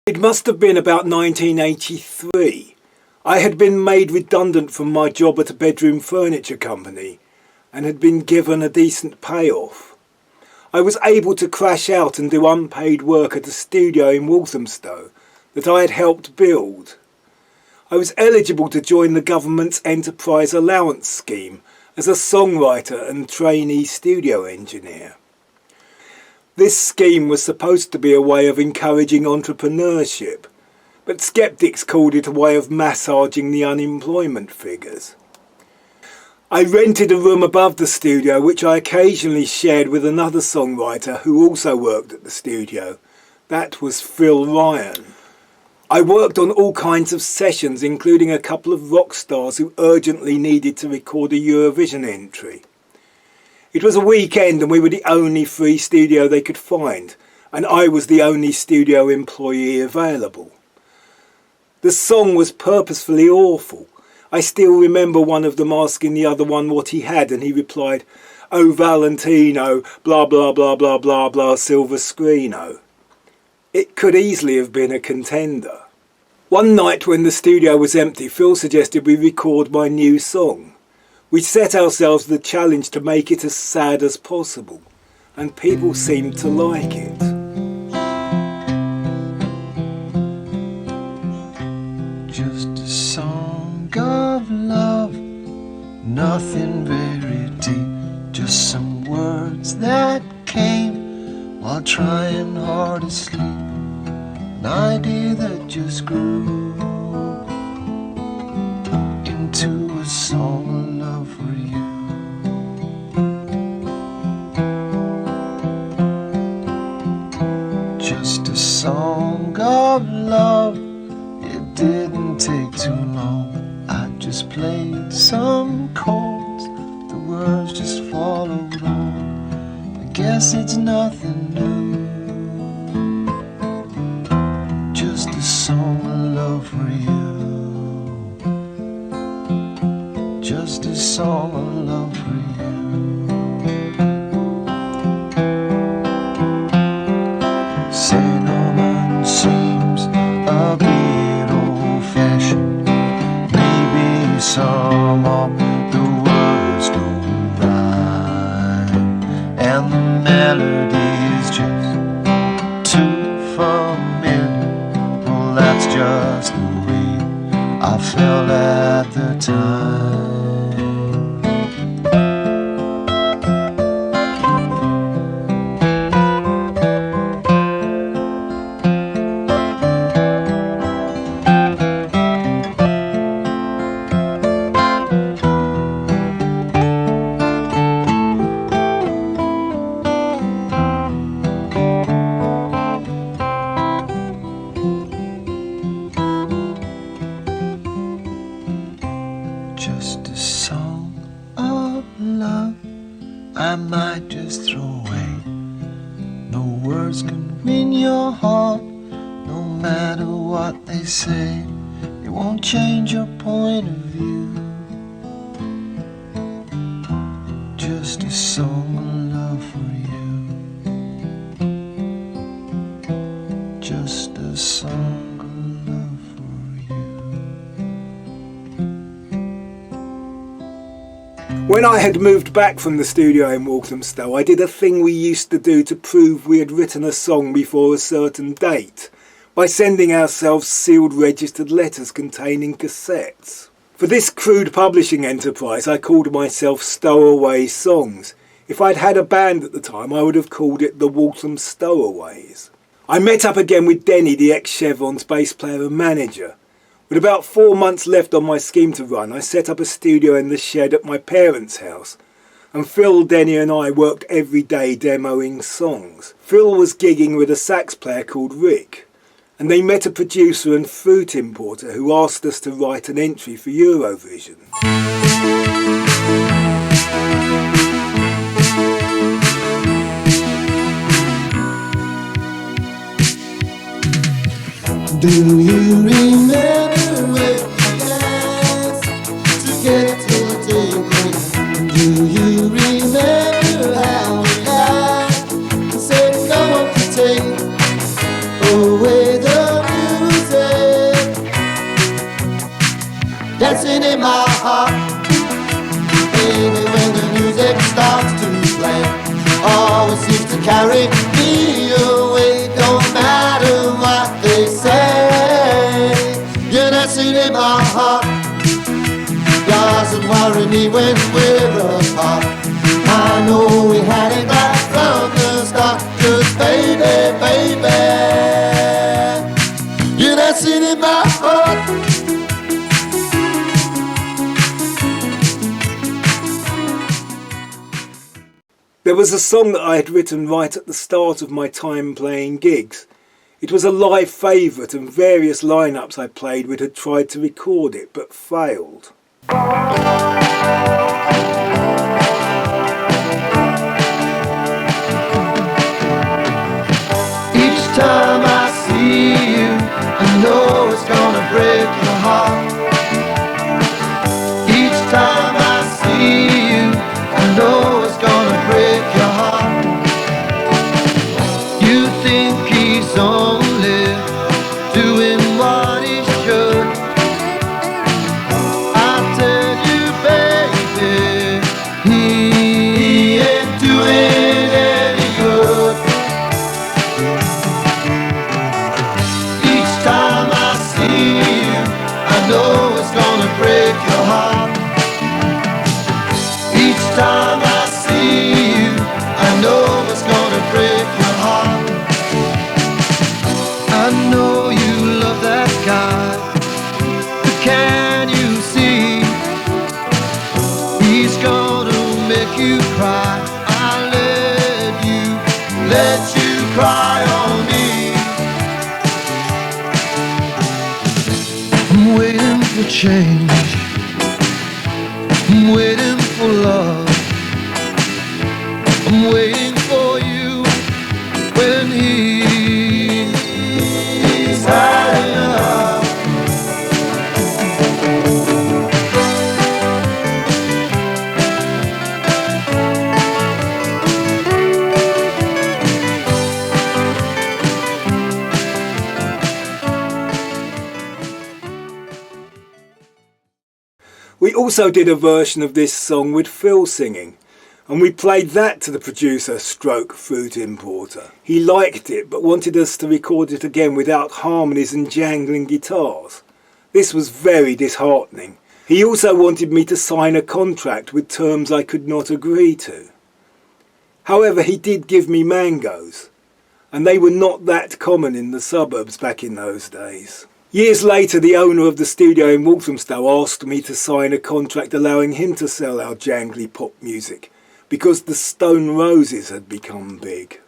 It must have been about 1983. I had been made redundant from my job at a bedroom furniture company and had been given a decent payoff. I was able to crash out and do unpaid work at a studio in Walthamstow that I had helped build. I was eligible to join the government's Enterprise Allowance Scheme as a songwriter and trainee studio engineer. This scheme was supposed to be a way of encouraging entrepreneurship, but skeptics called it a way of massaging the unemployment figures. I rented a room above the studio which I occasionally shared with another songwriter who also worked at the studio. That was Phil Ryan. I worked on all kinds of sessions, including a couple of rock stars who urgently needed to record a Eurovision entry. It was a weekend and we were the only free studio they could find, and I was the only studio employee available. The song was purposefully awful. I still remember one of them asking the other one what he had, and he replied, "Oh, Valentino, blah blah blah blah blah blah, silver screeno." It could easily have been a contender. One night when the studio was empty, Phil suggested we record my new song. We set ourselves the challenge to make it as sad as possible, and people seemed to like it. Just a song of love, nothing very deep, just some words that came while trying hard to sleep, an idea that just grew into a song of love for you. Just a song of love, it didn't take too long. I just played some chords, the words just followed on. I guess it's nothing new. Just a song of love for you. Just a song of love for you. Cinnamon seems a bit old-fashioned. Maybe some of the words don't rhyme, and the melody is just too familiar. Well, that's just the way I felt at the time. Just a song of love I might just throw away. No words can win your heart, no matter what they say. It won't change your point of view. Just a song of love for you. Just a song of love for you. When I had moved back from the studio in Walthamstow, I did a thing we used to do to prove we had written a song before a certain date, by sending ourselves sealed registered letters containing cassettes. For this crude publishing enterprise, I called myself Stowaways Songs. If I'd had a band at the time, I would have called it the Walthamstow Stowaways. I met up again with Denny, the ex-Chevron's bass player and manager. With about 4 months left on my scheme to run, I set up a studio in the shed at my parents' house, and Phil, Denny and I worked every day demoing songs. Phil was gigging with a sax player called Rick, and they met a producer and fruit importer who asked us to write an entry for Eurovision. Do you remember when we asked to get to the table? Do you remember how we lied and said no one could take away the when we're apart. I know we had it right from the start. Just baby, baby, you're dancing in my heart. There was a song that I had written right at the start of my time playing gigs. It was a live favourite, and various lineups I played with had tried to record it but failed. Each time I see you, I know it's gonna break your heart. Each time I see you, I know it's gonna break your heart. You think he's only doing what he should. I tell you, baby, he ain't doing any good. Each time I see you, I know it's gonna break your heart. Each time I see you, I know it's gonna break your heart. I know you love that guy, but can you see? He's gonna make you cry. I let you cry on me. I'm waiting for change, I'm waiting for love, I'm waiting for you when he's had enough. We also did a version of this song with Phil singing, and we played that to the producer stroke fruit importer. He liked it but wanted us to record it again without harmonies and jangling guitars. This was very disheartening. He also wanted me to sign a contract with terms I could not agree to. However, he did give me mangoes, and they were not that common in the suburbs back in those days. Years later, the owner of the studio in Walthamstow asked me to sign a contract allowing him to sell our jangly pop music, because the Stone Roses had become big.